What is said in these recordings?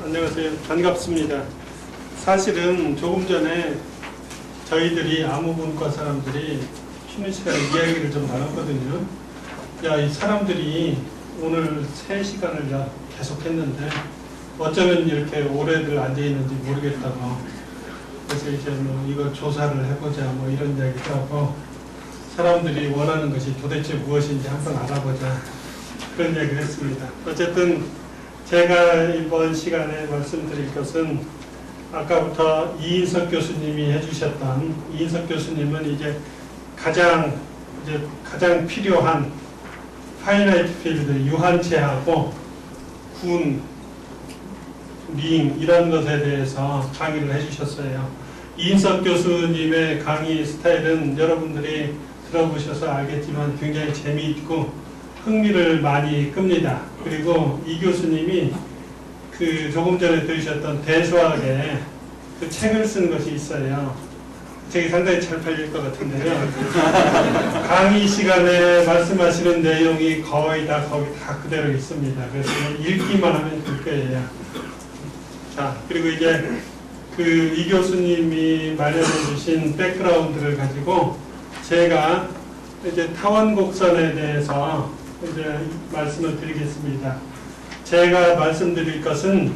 안녕하세요. 반갑습니다. 사실은 조금 전에 저희들이 암호분과 사람들이 쉬는 시간에 이야기를 좀 나눴거든요. 야, 이 사람들이 오늘 3시간을 계속 했는데 어쩌면 이렇게 오래들 앉아있는지 모르겠다고. 그래서 이제 뭐 이거 조사를 해보자 뭐 이런 이야기도 하고, 사람들이 원하는 것이 도대체 무엇인지 한번 알아보자, 그런 이야기를 했습니다. 어쨌든 제가 이번 시간에 말씀드릴 것은 아까부터 이인석 교수님이 해주셨던, 이인석 교수님은 이제 가장 필요한 파이나이트 필드, 유한체하고 군, 링 이런 것에 대해서 강의를 해주셨어요. 이인석 교수님의 강의 스타일은 여러분들이 들어보셔서 알겠지만 굉장히 재미있고 흥미를 많이 끕니다. 그리고 이 교수님이 그 조금 전에 들으셨던 대수학에 그 책을 쓴 것이 있어요. 책이 상당히 잘 팔릴 것 같은데요. 강의 시간에 말씀하시는 내용이 거의 다 거기 다 그대로 있습니다. 그래서 읽기만 하면 될 거예요. 자, 그리고 이제 이 교수님이 마련해 주신 백그라운드를 가지고 제가 이제 타원곡선에 대해서 이제 말씀을 드리겠습니다. 제가 말씀드릴 것은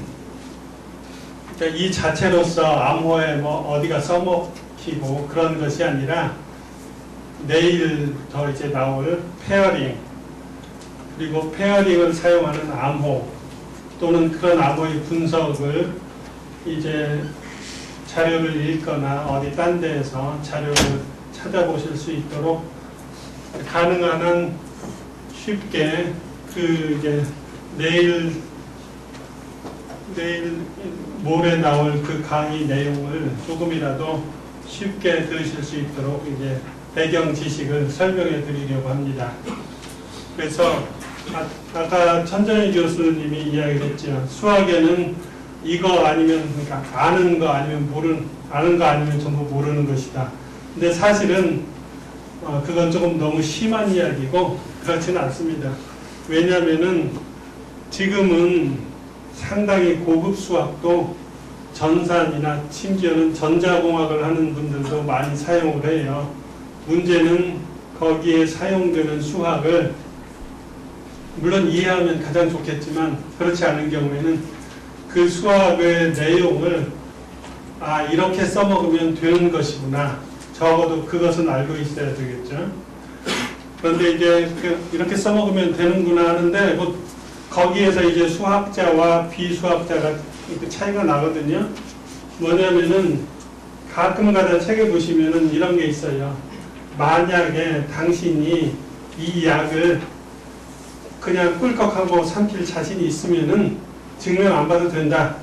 이 자체로서 암호에 뭐 어디가 써먹히고 그런 것이 아니라 내일부터 이제 나올 페어링, 그리고 페어링을 사용하는 암호 또는 그런 암호의 분석을 이제 자료를 읽거나 어디 딴 데에서 자료를 찾아보실 수 있도록 가능한 한 쉽게 이제 내일 모레 나올 그 강의 내용을 조금이라도 쉽게 들으실 수 있도록 이제 배경 지식을 설명해 드리려고 합니다. 그래서 아까 천정희 교수님이 이야기를 했죠. 수학에는 이거 아니면, 그러니까 아는 거 아니면 전부 모르는 것이다. 근데 사실은 그건 조금 너무 심한 이야기고 그렇지는 않습니다. 왜냐하면은 지금은 상당히 고급 수학도 전산이나 심지어는 전자공학을 하는 분들도 많이 사용을 해요. 문제는 거기에 사용되는 수학을 물론 이해하면 가장 좋겠지만 그렇지 않은 경우에는 그 수학의 내용을 이렇게 써먹으면 되는 것이구나, 적어도 그것은 알고 있어야 되겠죠. 그런데 이제 이렇게 써먹으면 되는구나 하는데 거기에서 이제 수학자와 비수학자가 차이가 나거든요. 뭐냐면은 가끔가다 책에 보시면은 이런 게 있어요. 만약에 당신이 이 약을 그냥 꿀꺽하고 삼킬 자신이 있으면은 증명 안 봐도 된다,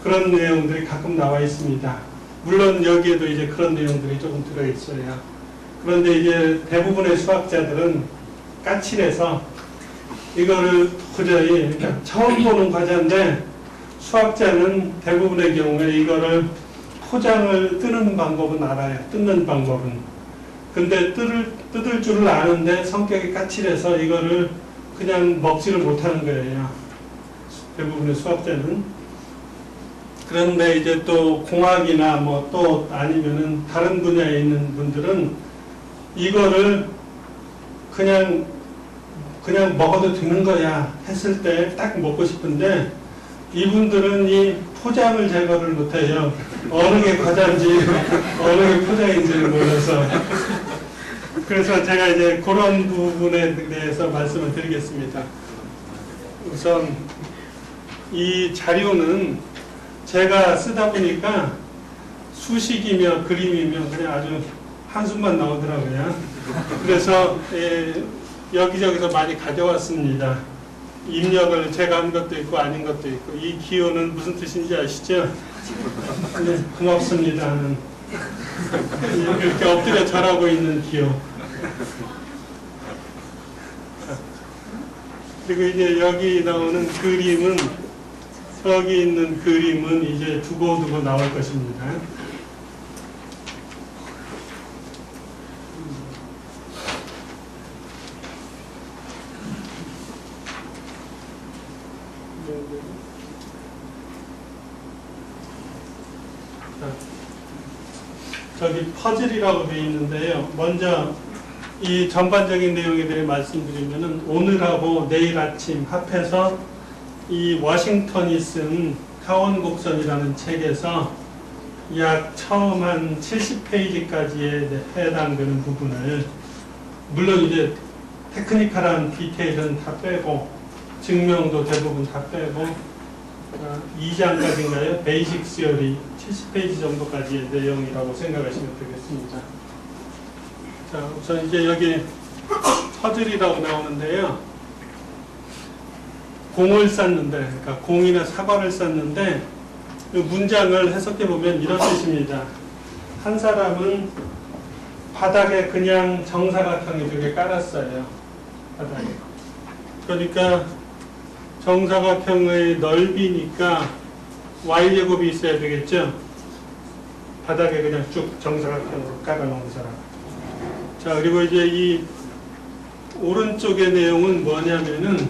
그런 내용들이 가끔 나와 있습니다. 물론 여기에도 이제 그런 내용들이 조금 들어있어요. 그런데 이제 대부분의 수학자들은 까칠해서 이거를 도저히, 그러니까 처음 보는 과자인데 수학자는 대부분의 경우에 이거를 포장을 뜨는 방법은 알아요. 뜯는 방법은. 근데 뜯을 줄을 아는데 성격이 까칠해서 이거를 그냥 먹지를 못하는 거예요. 대부분의 수학자는. 그런데 이제 또 공학이나 뭐 또 아니면은 다른 분야에 있는 분들은 이거를 그냥 먹어도 되는 거야 했을 때 딱 먹고 싶은데, 이분들은 이 포장을 제거를 못해요. 어느 게 과자인지 어느 게 포장인지를 몰라서. 그래서 제가 이제 그런 부분에 대해서 말씀을 드리겠습니다. 우선 이 자료는 제가 쓰다 보니까 수식이며 그림이며 그냥 아주 한숨만 나오더라고요. 그래서 여기저기서 많이 가져왔습니다. 입력을 제가 한 것도 있고 아닌 것도 있고. 이 기호는 무슨 뜻인지 아시죠? 네, 고맙습니다. 이렇게 엎드려 절하고 있는 기호. 그리고 이제 여기 나오는 그림은, 여기 있는 그림은 이제 두고두고 나올 것입니다. 저기 퍼즐이라고 되어 있는데요. 먼저 이 전반적인 내용에 대해 말씀드리면은 오늘하고 내일 아침 합해서 이 워싱턴이 쓴 타원곡선이라는 책에서 약 처음 한 70페이지까지에 해당되는 부분을, 물론 이제 테크니컬한 디테일은 다 빼고 증명도 대부분 다 빼고 2장까지인가요? 베이직 시어리 70페이지 정도까지의 내용이라고 생각하시면 되겠습니다. 자, 우선 이제 여기 퍼즐이라고 나오는데요. 공을 쌌는데, 그러니까 공이나 사과를 쌌는데 이 문장을 해석해 보면 이런 뜻입니다. 한 사람은 바닥에 그냥 정사각형이 두 개 깔았어요. 바닥에. 그러니까 정사각형의 넓이니까 y제곱이 있어야 되겠죠. 바닥에 그냥 쭉 정사각형으로 깔아놓은 사람. 자, 그리고 이제 이 오른쪽의 내용은 뭐냐면은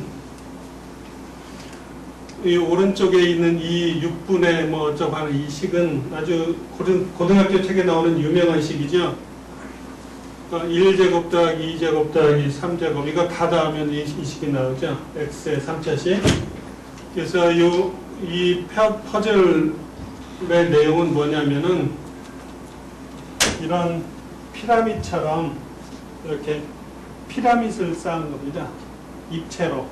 이 오른쪽에 있는 이 6분의 뭐 어쩌고 하는 이 식은 아주 고등학교 책에 나오는 유명한 식이죠. 1제곱 더하기 2제곱 더하기 3제곱 이거 다 더하면 이 식이 나오죠. x의 3차식. 그래서 이 퍼즐의 내용은 뭐냐면은 이런 피라밋처럼 이렇게 피라밋을 쌓은 겁니다. 입체로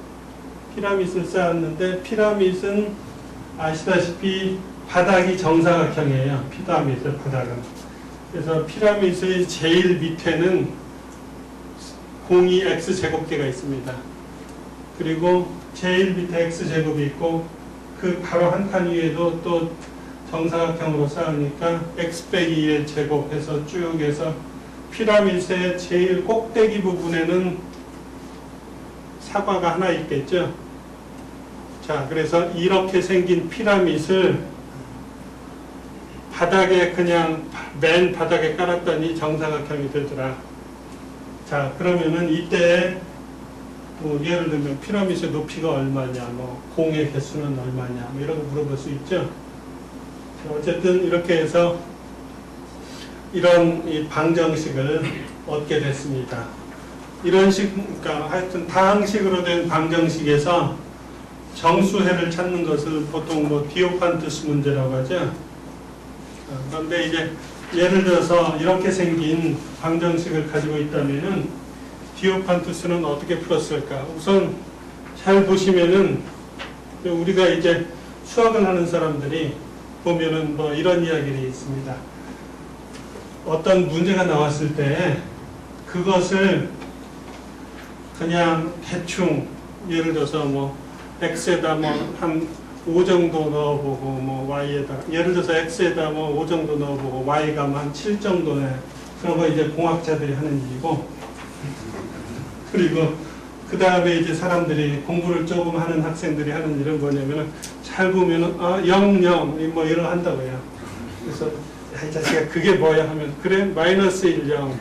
피라밋을 쌓았는데 피라밋은 아시다시피 바닥이 정사각형이에요. 피라밋의 바닥은. 그래서 피라밋의 제일 밑에는 공이 x제곱계가 있습니다. 그리고 제일 밑에 x제곱이 있고 그 바로 한 칸 위에도 또 정사각형으로 쌓으니까 x 빼기 2의 제곱해서 쭉 해서 피라밋의 제일 꼭대기 부분에는 사과가 하나 있겠죠. 자, 그래서 이렇게 생긴 피라밋을 바닥에 그냥 맨 바닥에 깔았더니 정사각형이 되더라. 자, 그러면은 이때 뭐 예를 들면 피라밋의 높이가 얼마냐, 뭐 공의 개수는 얼마냐, 뭐 이런 거 물어볼 수 있죠. 자, 어쨌든 이렇게 해서 이런 이 방정식을 얻게 됐습니다. 이런 식, 그러니까 하여튼 다항식으로 된 방정식에서 정수해를 찾는 것을 보통 뭐 디오판투스 문제라고 하죠. 그런데 이제 예를 들어서 이렇게 생긴 방정식을 가지고 있다면은 디오판투스는 어떻게 풀었을까? 우선 잘 보시면은 우리가 이제 수학을 하는 사람들이 보면은 뭐 이런 이야기들이 있습니다. 어떤 문제가 나왔을 때 그것을 그냥 대충 예를 들어서 뭐 x에다 뭐 한 5 정도 넣어보고 뭐 y에다 예를 들어서 x에다 뭐 5 정도 넣어보고 y가 한 7 정도네. 그런 거 이제 공학자들이 하는 일이고, 그리고 그 다음에 이제 사람들이 공부를 조금 하는 학생들이 하는 일은 뭐냐면은 잘 보면은 0, 0 뭐 이런 한다고요. 그래서 야, 이 자식아 그게 뭐야 하면 그래 마이너스 1, 0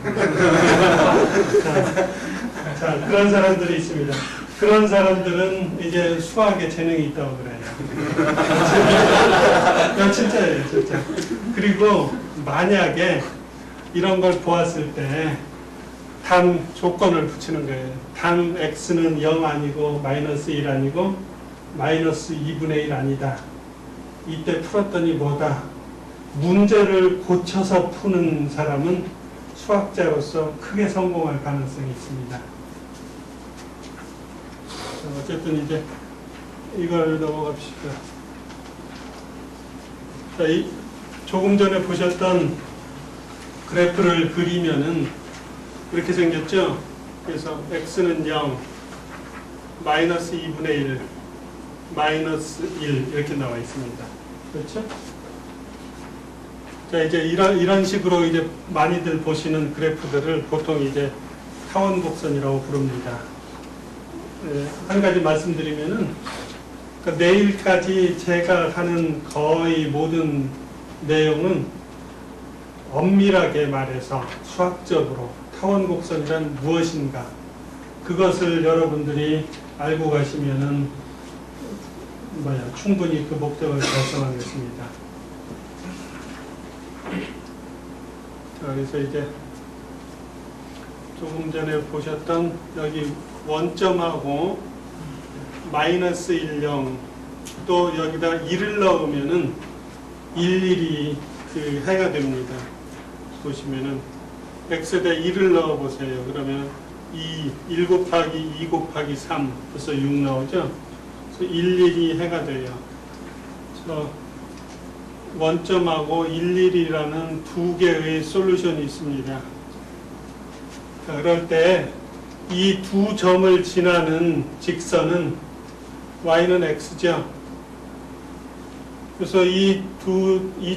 자, 그런 사람들이 있습니다. 그런 사람들은 이제 수학에 재능이 있다고 그래요. 진짜예요, 진짜. 그리고 만약에 이런 걸 보았을 때 단 조건을 붙이는 거예요. 단 x는 0 아니고 마이너스 1 아니고 마이너스 2분의 1 아니다. 이때 풀었더니 뭐다. 문제를 고쳐서 푸는 사람은 수학자로서 크게 성공할 가능성이 있습니다. 어쨌든 이제 이걸 넘어갑시다. 자, 조금 전에 보셨던 그래프를 그리면은 이렇게 생겼죠? 그래서 x는 0, 마이너스 2분의 1, 마이너스 1 이렇게 나와 있습니다. 그렇죠? 자, 이제 이런 식으로 이제 많이들 보시는 그래프들을 보통 이제 타원곡선이라고 부릅니다. 네, 한 가지 말씀드리면은 그러니까 내일까지 제가 하는 거의 모든 내용은 엄밀하게 말해서 수학적으로 타원곡선이란 무엇인가 그것을 여러분들이 알고 가시면은 충분히 그 목적을 달성하겠습니다. 그래서 이제 조금 전에 보셨던 여기 원점하고 마이너스 10, 또 여기다 1을 넣으면은 일일이 그 해가 됩니다. 보시면은 x에다 1을 넣어 보세요. 그러면 1 곱하기 2 곱하기 3 벌써 6 나오죠. 그래서 일일이 해가 돼요. 그래서 원점하고 일일이라는 두 개의 솔루션이 있습니다. 자, 그럴 때 이 두 점을 지나는 직선은 y는 x죠. 그래서 이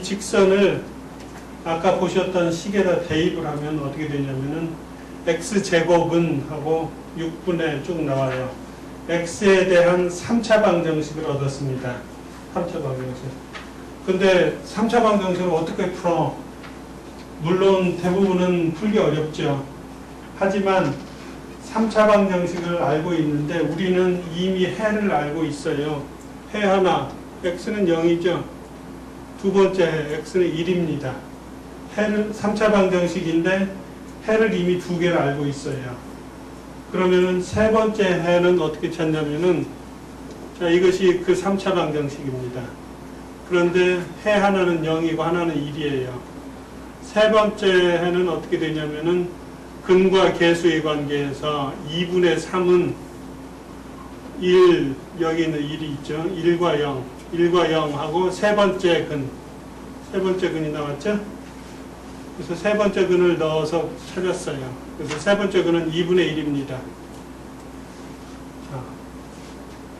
직선을 아까 보셨던 식에다 대입을 하면 어떻게 되냐면은 x제곱은 하고 6분의 쭉 나와요. x에 대한 3차 방정식을 얻었습니다. 3차 방정식. 근데 3차 방정식을 어떻게 풀어? 물론 대부분은 풀기 어렵죠. 하지만 3차 방정식을 알고 있는데 우리는 이미 해를 알고 있어요. 해 하나, x는 0이죠. 두 번째 해, x는 1입니다. 해를 3차 방정식인데 해를 이미 두 개를 알고 있어요. 그러면은 세 번째 해는 어떻게 찾냐면은 자, 이것이 그 3차 방정식입니다. 그런데 해 하나는 0이고 하나는 1이에요. 세 번째 해는 어떻게 되냐면은 근과 계수의 관계에서 2분의 3은 1, 여기 있는 1이 있죠. 1과 0, 1과 0 하고 세 번째 근이 나왔죠. 그래서 세 번째 근을 넣어서 찾았어요. 그래서 세 번째 근은 2분의 1입니다.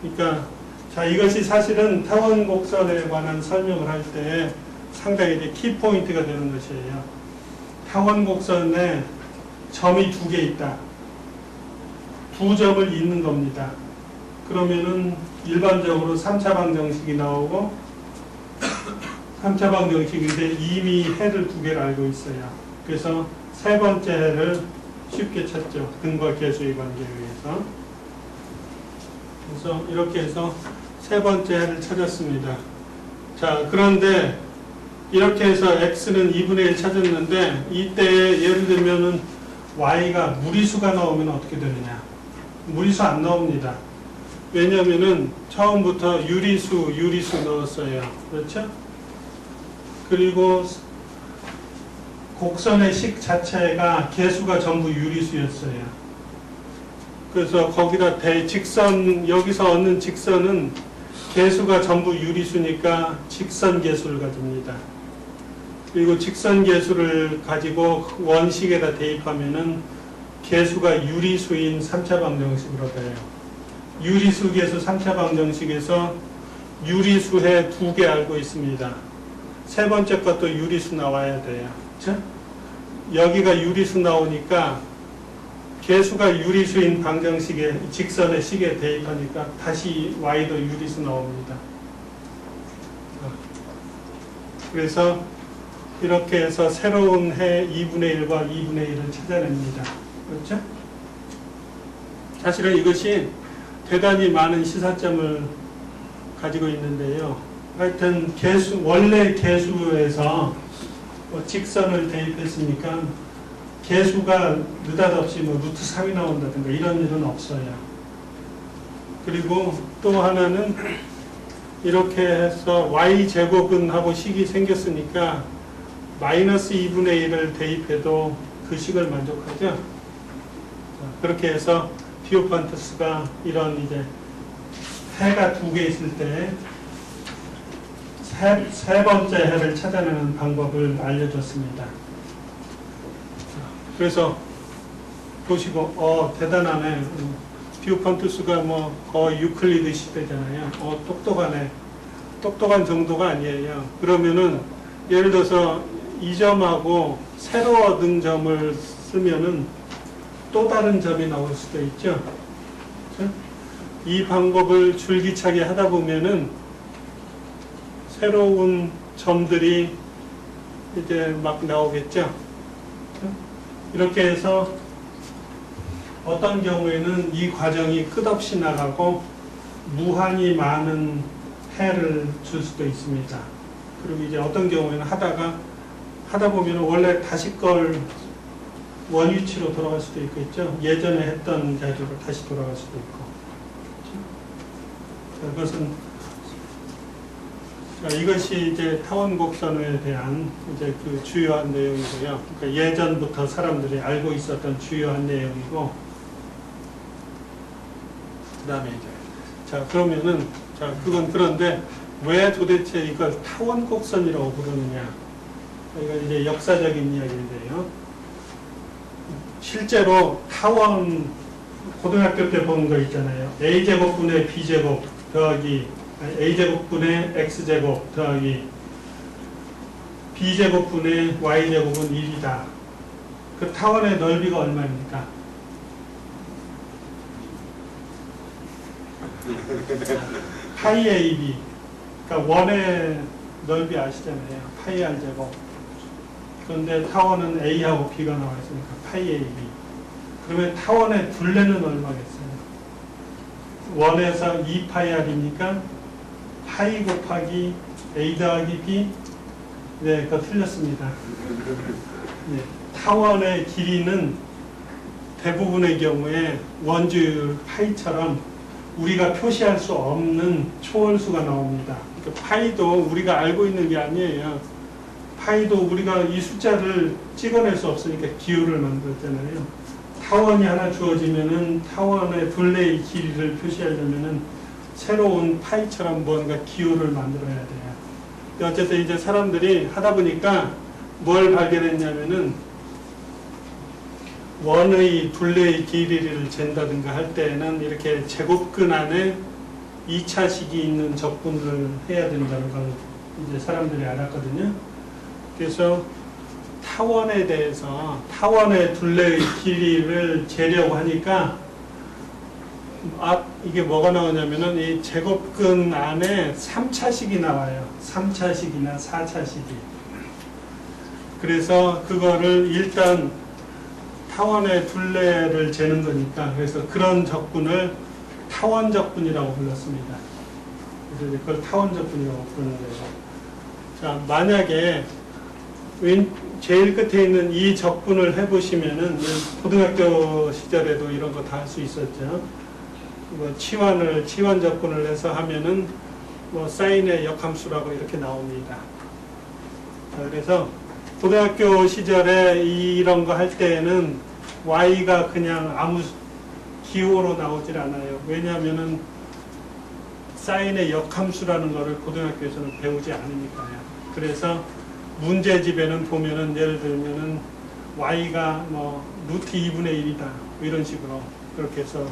그러니까 자, 이것이 사실은 타원 곡선에 관한 설명을 할 때 상당히 이제 키포인트가 되는 것이에요. 타원 곡선에 점이 두 개 있다. 두 점을 잇는 겁니다. 그러면은 일반적으로 3차 방정식이 나오고 3차 방정식인데 이미 해를 두 개를 알고 있어요. 그래서 세 번째 해를 쉽게 찾죠. 근과 계수의 관계에 의해서. 그래서 이렇게 해서 세 번째 해를 찾았습니다. 자, 그런데 이렇게 해서 x는 2분의 1 찾았는데 이때 예를 들면은 y가 무리수가 나오면 어떻게 되느냐? 무리수 안 나옵니다. 왜냐면은 처음부터 유리수 넣었어요. 그렇죠? 그리고 곡선의 식 자체가 개수가 전부 유리수였어요. 그래서 거기다 직선, 여기서 얻는 직선은 개수가 전부 유리수니까 직선 개수를 가집니다. 그리고 직선 개수를 가지고 원식에다 대입하면은 개수가 유리수인 3차 방정식으로 돼요. 유리수 개수 3차 방정식에서 유리수해 두 개 알고 있습니다. 세 번째 것도 유리수 나와야 돼요. 그렇죠? 여기가 유리수 나오니까 개수가 유리수인 방정식에 직선의 식에 대입하니까 다시 y도 유리수 나옵니다. 그래서 이렇게 해서 새로운 해 2분의 1과 2분의 1을 찾아냅니다. 그렇죠? 사실은 이것이 대단히 많은 시사점을 가지고 있는데요. 하여튼 원래 개수에서 직선을 대입했으니까 개수가 느닷없이 루트 3이 나온다든가 이런 일은 없어요. 그리고 또 하나는 이렇게 해서 y제곱은 하고 식이 생겼으니까 마이너스 2분의 1을 대입해도 그 식을 만족하죠. 그렇게 해서 디오판투스가 이런 이제 해가 두 개 있을 때 세 번째 해를 찾아내는 방법을 알려줬습니다. 그래서 보시고 대단하네. 디오판투스가 뭐 거의 유클리드 시대잖아요. 똑똑하네. 똑똑한 정도가 아니에요. 그러면은 예를 들어서 이 점하고 새로 얻은 점을 쓰면은 또 다른 점이 나올 수도 있죠. 그렇죠? 이 방법을 줄기차게 하다 보면은 새로운 점들이 이제 막 나오겠죠. 이렇게 해서 어떤 경우에는 이 과정이 끝없이 나가고 무한히 많은 해를 줄 수도 있습니다. 그리고 이제 어떤 경우에는 하다가 하다 보면 원래 다시 걸 원위치로 돌아갈 수도 있겠죠. 예전에 했던 자료로 다시 돌아갈 수도 있고. 자, 그것은 자, 이것이 이제 타원 곡선에 대한 이제 그 주요한 내용이고요. 그러니까 예전부터 사람들이 알고 있었던 주요한 내용이고, 그다음에 이제 자 그러면은 자 그건 그런데 왜 도대체 이걸 타원 곡선이라고 부르느냐? 이거 이제 역사적인 이야기인데요. 실제로 타원 고등학교 때 본 거 있잖아요. a제곱분의 b제곱 더하기 a제곱분의 x제곱 더하기 b제곱분의 y제곱은 1이다. 그 타원의 넓이가 얼마입니까? 파이 ab. 그러니까 원의 넓이 아시잖아요. 파이 r제곱. 그런데 타원은 a하고 b가 나와 있으니까 파이 ab. 그러면 타원의 둘레는 얼마겠어요? 원에서 2파이 r이니까 파이 곱하기 a 더하기 b. 네, 그거 틀렸습니다. 네, 타원의 길이는 대부분의 경우에 원주율 파이처럼 우리가 표시할 수 없는 초월수가 나옵니다. 그러니까 파이도 우리가 알고 있는 게 아니에요. 파이도 우리가 이 숫자를 찍어낼 수 없으니까 기호를 만들었잖아요. 타원이 하나 주어지면은 타원의 둘레의 길이를 표시하려면은 새로운 파이처럼 뭔가 기호를 만들어야 돼요. 어쨌든 이제 사람들이 하다 보니까 뭘 발견했냐면은 원의 둘레의 길이를 잰다든가 할 때에는 이렇게 제곱근 안에 2차식이 있는 적분을 해야 된다는 걸 이제 사람들이 알았거든요. 그래서 타원에 대해서 타원의 둘레의 길이를 재려고 하니까 이게 뭐가 나오냐면은 이 제곱근 안에 3차식이 나와요. 3차식이나 4차식이. 그래서 그거를 일단 타원의 둘레를 재는 거니까 그래서 그런 적분을 타원 적분이라고 불렀습니다. 그래서 그걸 타원 적분이라고 부르는 거예요. 자, 만약에 제일 끝에 있는 이 적분을 해보시면은 고등학교 시절에도 이런 거 다 할 수 있었죠. 뭐 치환 적분을 해서 하면은 뭐 사인의 역함수라고 이렇게 나옵니다. 자, 그래서 고등학교 시절에 이런 거 할 때에는 y가 그냥 아무 기호로 나오질 않아요. 왜냐하면은 사인의 역함수라는 거를 고등학교에서는 배우지 않으니까요. 그래서 문제집에는 보면은 예를 들면은 y가 뭐 루트 2분의 1이다 이런 식으로 그렇게 해서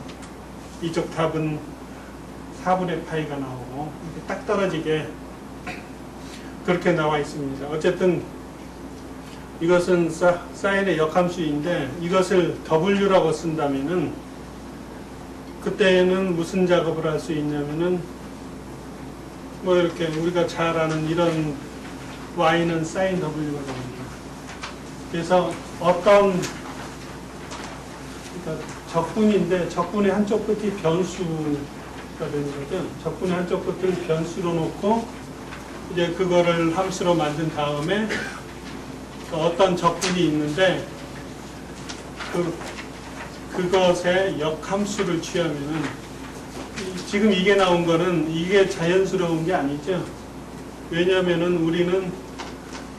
이쪽 답은 4분의 파이가 나오고 이렇게 딱 떨어지게 그렇게 나와 있습니다. 어쨌든 이것은 사인의 역함수인데 이것을 w라고 쓴다면은 그때는 무슨 작업을 할 수 있냐면은 뭐 이렇게 우리가 잘 아는 이런 y는 sin w가 됩니다. 그래서 어떤 그러니까 적분인데 적분의 한쪽 끝이 변수가 되는 거죠. 적분의 한쪽 끝을 변수로 놓고 이제 그거를 함수로 만든 다음에 어떤 적분이 있는데 그것의 역함수를 취하면은 지금 이게 나온 거는 이게 자연스러운 게 아니죠. 왜냐하면은 우리는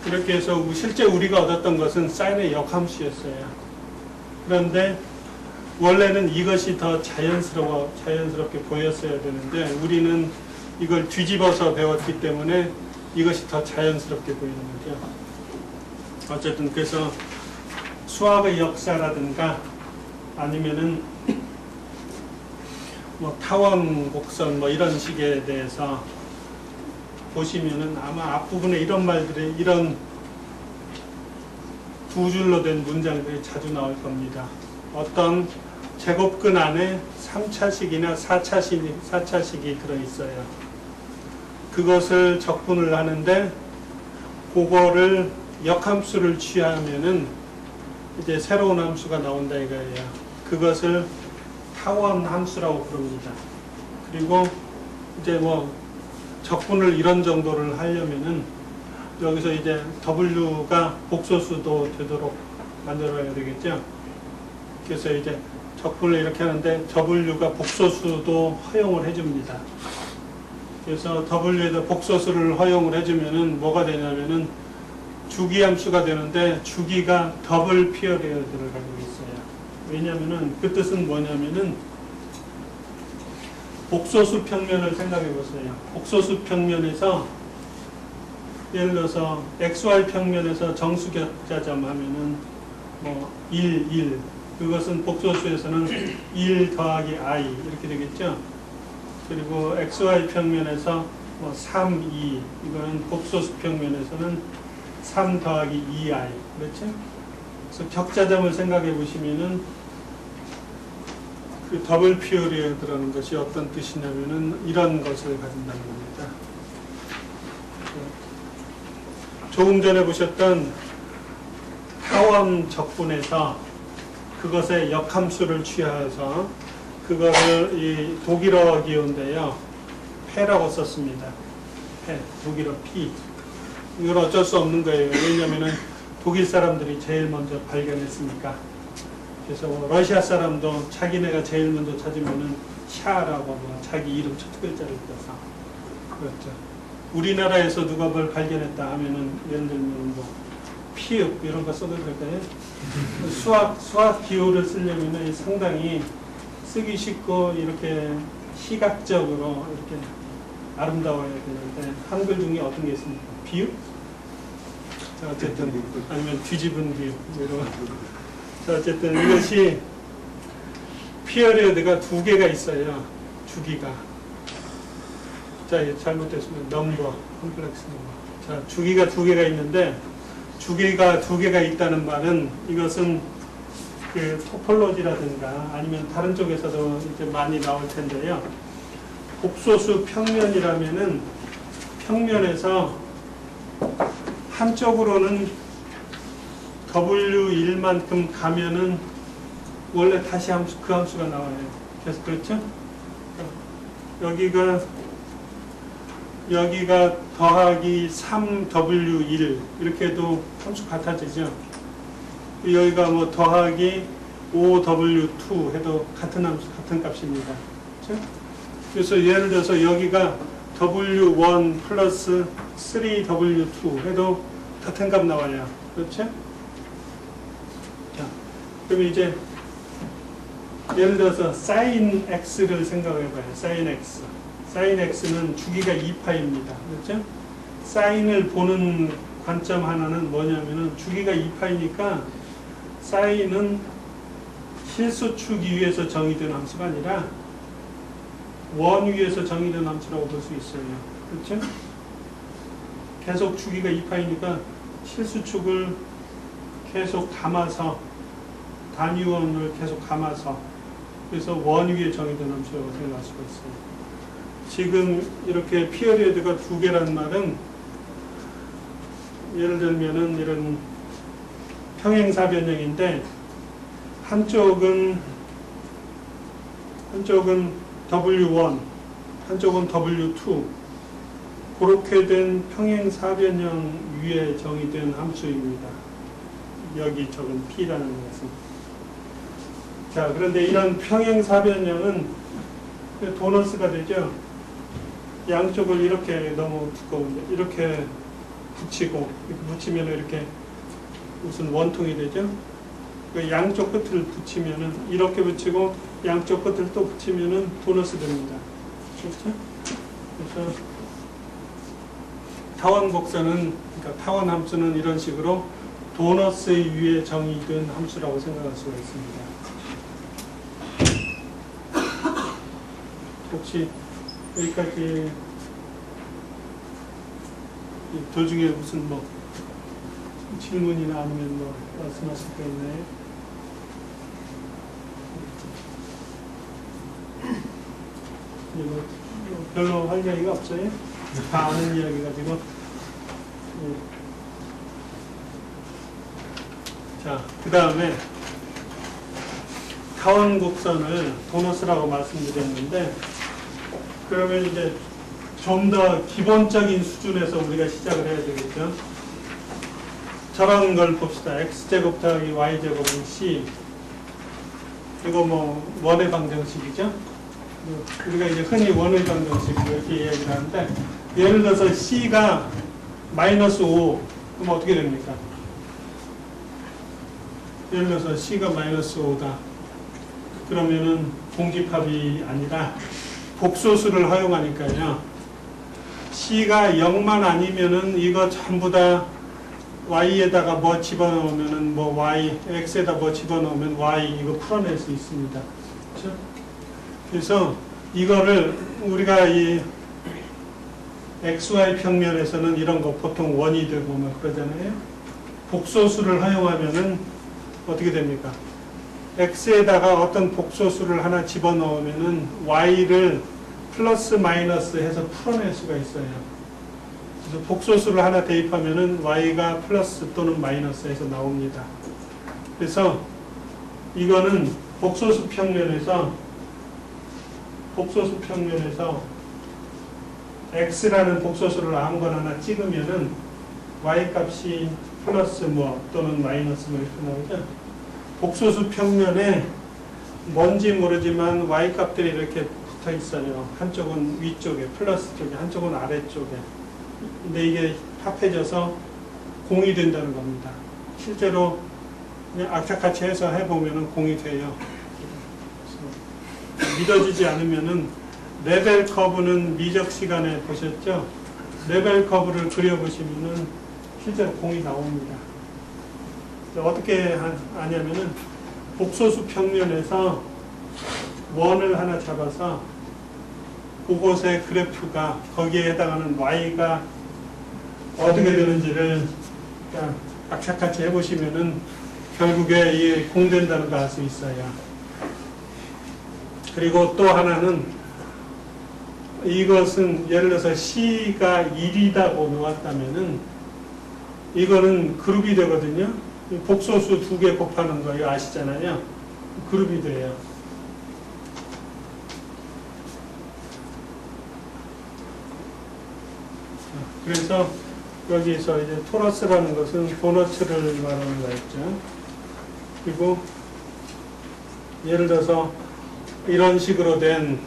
이렇게 해서 실제 우리가 얻었던 것은 사인의 역함수였어요. 그런데 원래는 이것이 더 자연스럽게 보였어야 되는데 우리는 이걸 뒤집어서 배웠기 때문에 이것이 더 자연스럽게 보이는 거죠. 어쨌든 그래서 수학의 역사라든가 아니면은 뭐 타원 곡선 뭐 이런 식에 대해서 보시면은 아마 앞부분에 이런 말들이 이런 두 줄로 된 문장들이 자주 나올 겁니다. 어떤 제곱근 안에 3차식이나 4차식이 들어있어요. 그것을 적분을 하는데 그거를 역함수를 취하면은 이제 새로운 함수가 나온다 이거예요. 그것을 타원 함수라고 부릅니다. 그리고 이제 뭐 적분을 이런 정도를 하려면은 여기서 이제 W가 복소수도 되도록 만들어야 되겠죠. 그래서 이제 적분을 이렇게 하는데 W가 복소수도 허용을 해줍니다. 그래서 W에다 복소수를 허용을 해주면은 뭐가 되냐면은 주기함수가 되는데 주기가 더블 피어리어드를 가지고 있어요. 왜냐면은 그 뜻은 뭐냐면은 복소수 평면을 생각해 보세요. 복소수 평면에서 예를 들어서 XY 평면에서 정수격자점 하면은 뭐 1, 1 그것은 복소수에서는 1 더하기 I 이렇게 되겠죠. 그리고 XY 평면에서 뭐 3, 2 이거는 복소수 평면에서는 3 더하기 2I 그렇죠? 그래서 격자점을 생각해 보시면은 그 더블 피어리어드라는 것이 어떤 뜻이냐면은 이런 것을 가진다는 겁니다. 조금 전에 보셨던 타원 적분에서 그것의 역함수를 취해서 그거를 이 독일어 기호인데요. 패라고 썼습니다. 패, 독일어 P. 이건 어쩔 수 없는 거예요. 왜냐면은 독일 사람들이 제일 먼저 발견했으니까. 그래서 뭐 러시아 사람도 자기네가 제일 먼저 찾으면은 샤라고 뭐 자기 이름 첫 글자를 써서 그렇죠. 우리나라에서 누가 뭘 발견했다 하면은 예를 들면 뭐 피읍 이런 거 써도 될까요? 수학 기호를 쓰려면은 상당히 쓰기 쉽고 이렇게 시각적으로 이렇게 아름다워야 되는데 한글 중에 어떤 게 있습니까? 비읍? 자, 어쨌든 아니면 뒤집은 비읍 이런. 자, 어쨌든 이것이 피어리어드가 두 개가 있어요. 주기가. 자, 잘못됐으면 넘버, 컴플렉스 넘버. 자, 주기가 두 개가 있는데 주기가 두 개가 있다는 말은 이것은 그 토폴로지라든가 아니면 다른 쪽에서도 이제 많이 나올 텐데요. 복소수 평면이라면은 평면에서 한쪽으로는 W1만큼 가면은 원래 다시 함수, 그 함수가 나와요. 그래서 그렇죠? 여기가 더하기 3W1 이렇게 해도 함수 같아지죠. 여기가 뭐 더하기 5W2 해도 같은 함수, 같은 값입니다. 그렇죠? 그래서 예를 들어서 여기가 W1 플러스 3W2 해도 같은 값 나와요. 그렇죠? 자, 그럼 이제 예를 들어서 sin x를 생각해 봐요. sin x. sin x는 주기가 2파입니다. 그렇죠? 사인을 보는 관점 하나는 뭐냐면은 주기가 2파이니까 사인은 실수축 위에서 정의된 함수가 아니라 원 위에서 정의된 함수라고 볼 수 있어요. 그렇죠? 계속 주기가 2파이니까 실수축을 계속 감아서 단위원을 계속 감아서 그래서 원 위에 정의된 함수라고 생각할 수가 있어요. 지금 이렇게 피어리어드가 두 개란 말은 예를 들면은 이런 평행사변형인데 한쪽은 W1, 한쪽은 W2 그렇게 된 평행사변형 위에 정의된 함수입니다. 여기 적은 P라는 것은. 자, 그런데 이런 평행사변형은 도너스가 되죠. 양쪽을 이렇게 너무 두꺼운데 이렇게 붙이고 이렇게 붙이면 이렇게 무슨 원통이 되죠. 그 양쪽 끝을 붙이면은 이렇게 붙이고 양쪽 끝을 또 붙이면은 도너스 됩니다. 그렇죠? 그래서 타원 곡선은 그러니까 타원 함수는 이런 식으로 도너스 위에 정의된 함수라고 생각할 수가 있습니다. 혹시 여기까지 도중에 무슨 뭐 질문이나 아니면 뭐 말씀하실 거 있나요? 뭐 별로 할 이야기가 없어요? 다 아는 이야기 가지고. 자, 그 다음에 타원 곡선을 도너스라고 말씀드렸는데 그러면 이제 좀 더 기본적인 수준에서 우리가 시작을 해야 되겠죠. 저런 걸 봅시다. x제곱 더하기 y제곱은 c. 이거 뭐 원의 방정식이죠. 우리가 이제 흔히 원의 방정식 이렇게 이야기를 하는데, 예를 들어서 c가 마이너스 5, 그럼 어떻게 됩니까? 예를 들어서 c가 마이너스 5다. 그러면은 공집합이 아니라 복소수를 허용하니까요. c가 0만 아니면은 이거 전부 다 y에다가 뭐 집어넣으면은 뭐 y, x에다 뭐 집어넣으면 y 이거 풀어낼 수 있습니다. 그렇죠? 그래서 이거를 우리가 이 xy 평면에서는 이런 거 보통 원이 되고 막 그러잖아요. 복소수를 허용하면은 어떻게 됩니까? x에다가 어떤 복소수를 하나 집어넣으면은 y를 플러스 마이너스 해서 풀어낼 수가 있어요. 그래서 복소수를 하나 대입하면은 y가 플러스 또는 마이너스 해서 나옵니다. 그래서 이거는 복소수 평면에서 x라는 복소수를 아무거나 하나 찍으면은 y 값이 플러스 뭐 또는 마이너스 뭐 이렇게 나오죠. 복소수 평면에 뭔지 모르지만 y 값들이 이렇게 붙어 있어요. 한쪽은 위쪽에 플러스 쪽에, 한쪽은 아래쪽에. 근데 이게 합해져서 공이 된다는 겁니다. 실제로 그냥 악착같이 해서 해보면은 공이 돼요. 믿어지지 않으면은 레벨 커브는 미적 시간에 보셨죠? 레벨 커브를 그려보시면은 실제로 공이 나옵니다. 어떻게 하냐면은 복소수 평면에서 원을 하나 잡아서 그곳의 그래프가 거기에 해당하는 y가 어떻게 되는지를 그냥 악착같이 해보시면은 결국에 이게 공된다는 걸 알 수 있어요. 그리고 또 하나는 이것은 예를 들어서 c가 1이라고 놓았다면은 이거는 그룹이 되거든요. 복소수 2개 곱하는 거 이거 아시잖아요. 그룹이 돼요. 그래서 여기서 이제 토러스라는 것은 도너츠를 말하는 거였죠. 그리고 예를 들어서 이런 식으로 된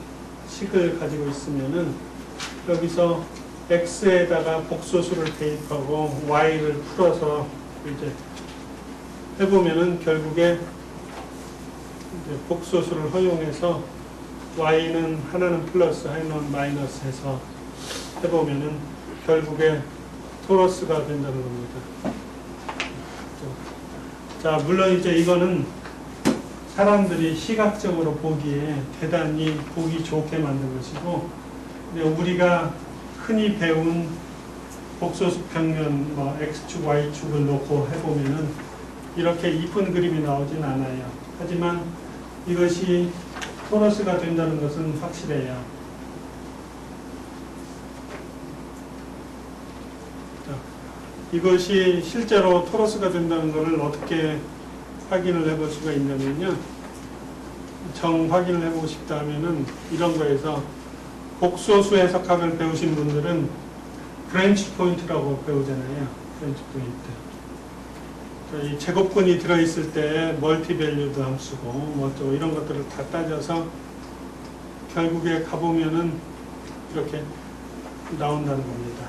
식을 가지고 있으면은 여기서 x에다가 복소수를 대입하고 y를 풀어서 이제 해보면은 결국에 이제 복소수를 허용해서 y는 하나는 플러스 하나는 마이너스 해서 해보면은 결국에 토러스가 된다는 겁니다. 자, 물론 이제 이거는 사람들이 시각적으로 보기에 대단히 보기 좋게 만든 것이고, 근데 우리가 흔히 배운 복소수 평면 뭐 x축, y축을 놓고 해보면은 이렇게 이쁜 그림이 나오진 않아요. 하지만 이것이 토러스가 된다는 것은 확실해요. 자, 이것이 실제로 토러스가 된다는 것을 어떻게 확인을 해볼 수가 있냐면요. 정 확인을 해보고 싶다 하면은 이런 거에서 복소수 해석학을 배우신 분들은 브랜치 포인트라고 배우잖아요. 브랜치 포인트. 이 제곱근이 들어있을 때 멀티밸류도 함수고 뭐 또 이런 것들을 다 따져서 결국에 가보면은 이렇게 나온다는 겁니다.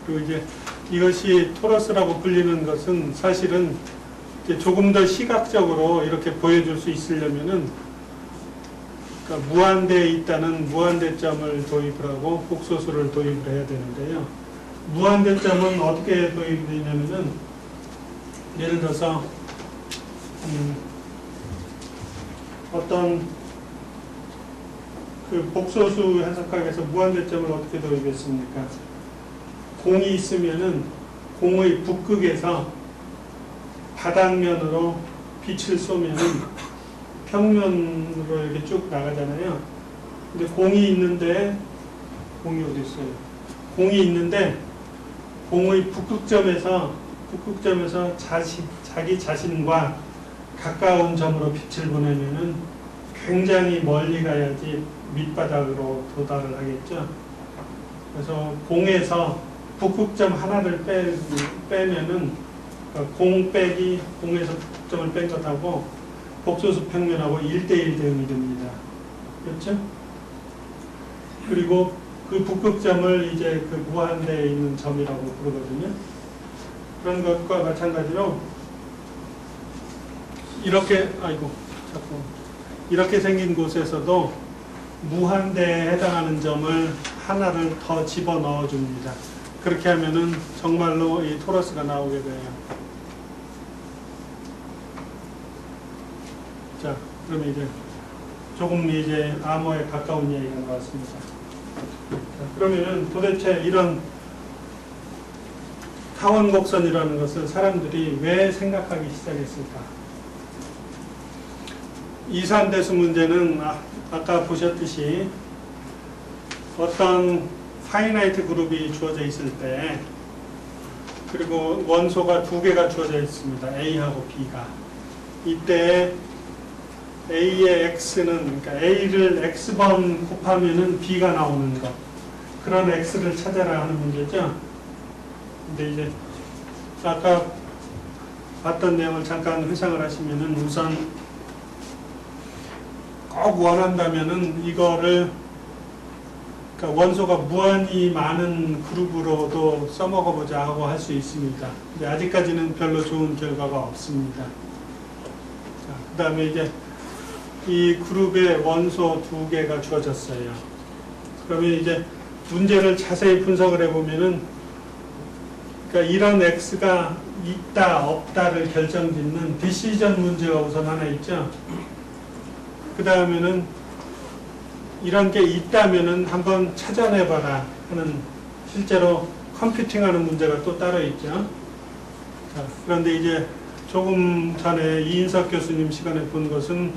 그리고 이제 이것이 토러스라고 불리는 것은 사실은 이제 조금 더 시각적으로 이렇게 보여줄 수 있으려면은 그러니까 무한대에 있다는 무한대점을 도입을 하고 복소수를 도입을 해야 되는데요. 무한대점은 어떻게 도입이 되냐면은 예를 들어서 어떤 그 복소수 해석학에서 무한대점을 어떻게 도입했습니까? 공이 있으면은 공의 북극에서 바닥면으로 빛을 쏘면은 평면으로 이렇게 쭉 나가잖아요. 근데 공이 있는데 공이 어디 있어요? 공이 있는데 공의 북극점에서 자기 자신과 가까운 점으로 빛을 보내면은 굉장히 멀리 가야지 밑바닥으로 도달을 하겠죠. 그래서 공에서 북극점 하나를 빼면은 그러니까 공 빼기 공에서 북극점을 뺀 것하고 복소수 평면하고 1대1 대응이 됩니다. 그렇죠? 그리고 그 북극점을 이제 그 무한대에 있는 점이라고 부르거든요. 그런 것과 마찬가지로 이렇게 이렇게 생긴 곳에서도 무한대에 해당하는 점을 하나를 더 집어넣어 줍니다. 그렇게 하면은 정말로 이 토러스가 나오게 돼요. 자, 그러면 이제 조금 이제 암호에 가까운 얘기가 나왔습니다. 자, 그러면은 도대체 이런 타원 곡선이라는 것을 사람들이 왜 생각하기 시작했을까? 이산대수 문제는 아까 보셨듯이 어떤 파이나이트 그룹이 주어져 있을 때 그리고 원소가 두 개가 주어져 있습니다. A하고 B가. 이때 A의 X는 그러니까 A를 X번 곱하면은 B가 나오는 것. 그런 X를 찾아라 하는 문제죠. 근데 이제 아까 봤던 내용을 잠깐 회상을 하시면은 우선 꼭 원한다면은 이거를 그러니까 원소가 무한히 많은 그룹으로도 써먹어보자 하고 할 수 있습니다. 근데 아직까지는 별로 좋은 결과가 없습니다. 그 다음에 이제 이 그룹에 원소 두 개가 주어졌어요. 그러면 이제 문제를 자세히 분석을 해보면은 그러니까 이런 X가 있다 없다를 결정짓는 디시전 문제가 우선 하나 있죠. 그 다음에는 이런 게 있다면은 한번 찾아내봐라 하는 실제로 컴퓨팅하는 문제가 또 따로 있죠. 자, 그런데 이제 조금 전에 이인석 교수님 시간에 본 것은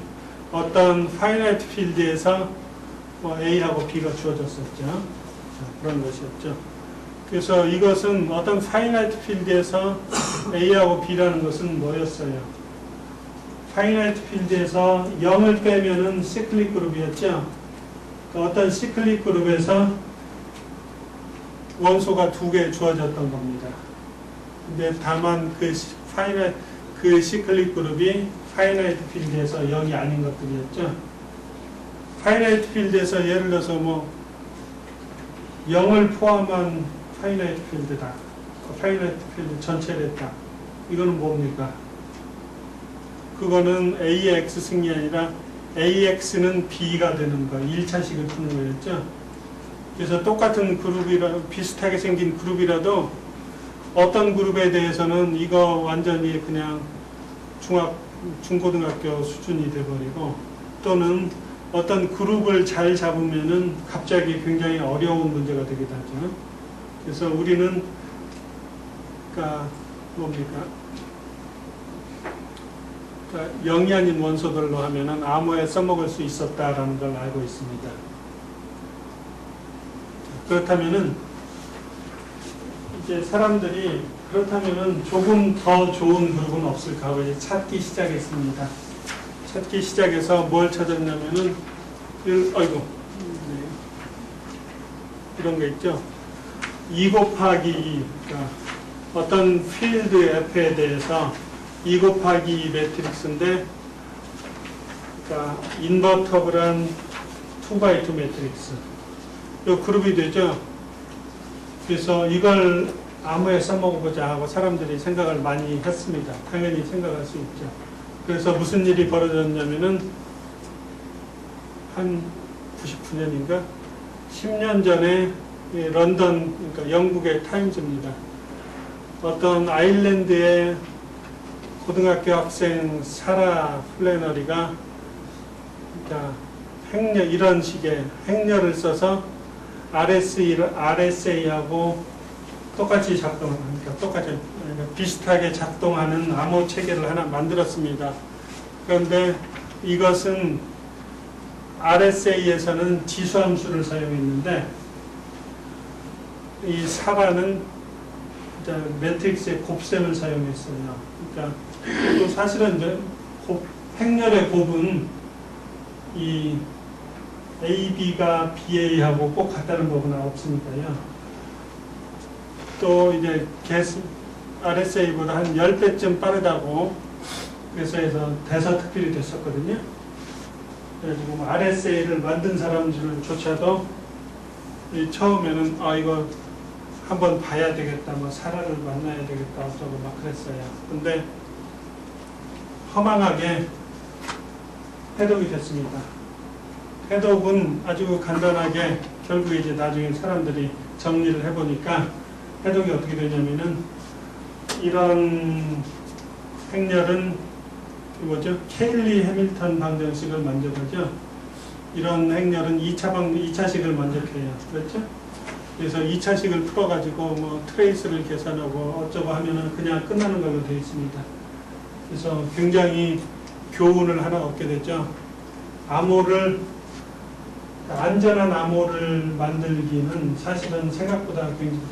어떤 파이나이트 필드에서 A하고 B가 주어졌었죠. 자, 그런 것이었죠. 그래서 이것은 어떤 파이나이트 필드에서 A하고 B라는 것은 뭐였어요? 파이나이트 필드에서 0을 빼면은 시클릭 그룹이었죠. 어떤 시클릭 그룹에서 원소가 두 개 주어졌던 겁니다. 근데 다만 그 시클릭 그룹이 파이나이트 필드에서 0이 아닌 것들이었죠. 파이나이트 필드에서 예를 들어서 0을 포함한 파이나이트 필드다. 파이나이트 필드 전체를 했다. 이거는 뭡니까? 그거는 A의 X 승이 아니라 AX는 B가 되는 거, 1차식을 푸는 거였죠. 그래서 똑같은 비슷하게 생긴 그룹이라도 어떤 그룹에 대해서는 이거 완전히 그냥 중고등학교 수준이 돼버리고 또는 어떤 그룹을 잘 잡으면은 갑자기 굉장히 어려운 문제가 되기도 하죠. 그래서 우리는 그러니까 뭡니까? 그러니까 0이 아닌 원소들로 하면은 암호에 써먹을 수 있었다라는 걸 알고 있습니다. 그렇다면은 이제 사람들이 그렇다면은 조금 더 좋은 그룹은 없을까 하고 이제 찾기 시작했습니다. 찾기 시작해서 뭘 찾았냐면은 이런 거 있죠. 2 곱하기 2 그러니까 어떤 필드 F에 대해서 2 곱하기 2 매트릭스인데 그러니까 인버터블한 2x2 매트릭스 이 그룹이 되죠. 그래서 이걸 암호에 써먹어보자 하고 사람들이 생각을 많이 했습니다. 당연히 생각할 수 있죠. 그래서 무슨 일이 벌어졌냐면은 한 99년인가 10년 전에 런던 그러니까 영국의 타임즈입니다. 어떤 아일랜드의 고등학교 학생 사라 플래너리가 그러니까 이런 식의 행렬을 써서 RSA하고 똑같이 그러니까 비슷하게 작동하는 암호 체계를 하나 만들었습니다. 그런데 이것은 RSA에서는 지수함수를 사용했는데 이 사라는 매트릭스의 곱셈을 사용했어요. 그러니까 또 사실은 행렬의 곱은 이 AB가 BA하고 꼭 같다는 법은 없으니까요. 또 이제 RSA보다 한 10배쯤 빠르다고 회사에서 대서특필이 됐었거든요. 그래가지고 뭐 RSA를 만든 사람들조차도 처음에는 이거 한번 봐야 되겠다, 뭐 사람을 만나야 되겠다, 어쩌고 막 그랬어요. 근데 허망하게 해독이 됐습니다. 해독은 아주 간단하게 결국 이제 나중에 사람들이 정리를 해보니까 해독이 어떻게 되냐면은 이런 행렬은 뭐죠? 케일리 해밀턴 방정식을 먼저 보죠. 이런 행렬은 2차식을 먼저 해요. 그렇죠? 그래서 2차식을 풀어가지고 뭐 트레이스를 계산하고 어쩌고 하면은 그냥 끝나는 걸로 되어 있습니다. 그래서 굉장히 교훈을 하나 얻게 됐죠. 안전한 암호를 만들기는 사실은 생각보다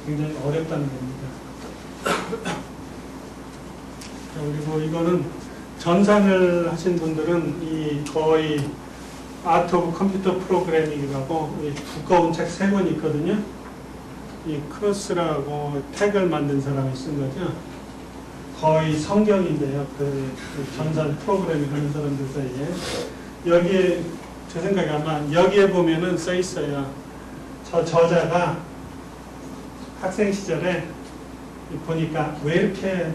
굉장히 어렵다는 겁니다. 그리고 이거는 전산을 하신 분들은 거의 아트 오브 컴퓨터 프로그래밍이라고 두꺼운 책 3권 있거든요. 이 크로스라고 택을 만든 사람이 쓴 거죠. 거의 성경인데요. 그 전산 프로그래밍 하는 사람들 사이에. 여기에 제 생각에 아마 여기에 보면은 써 있어요. 저 저자가 학생 시절에 보니까 왜 이렇게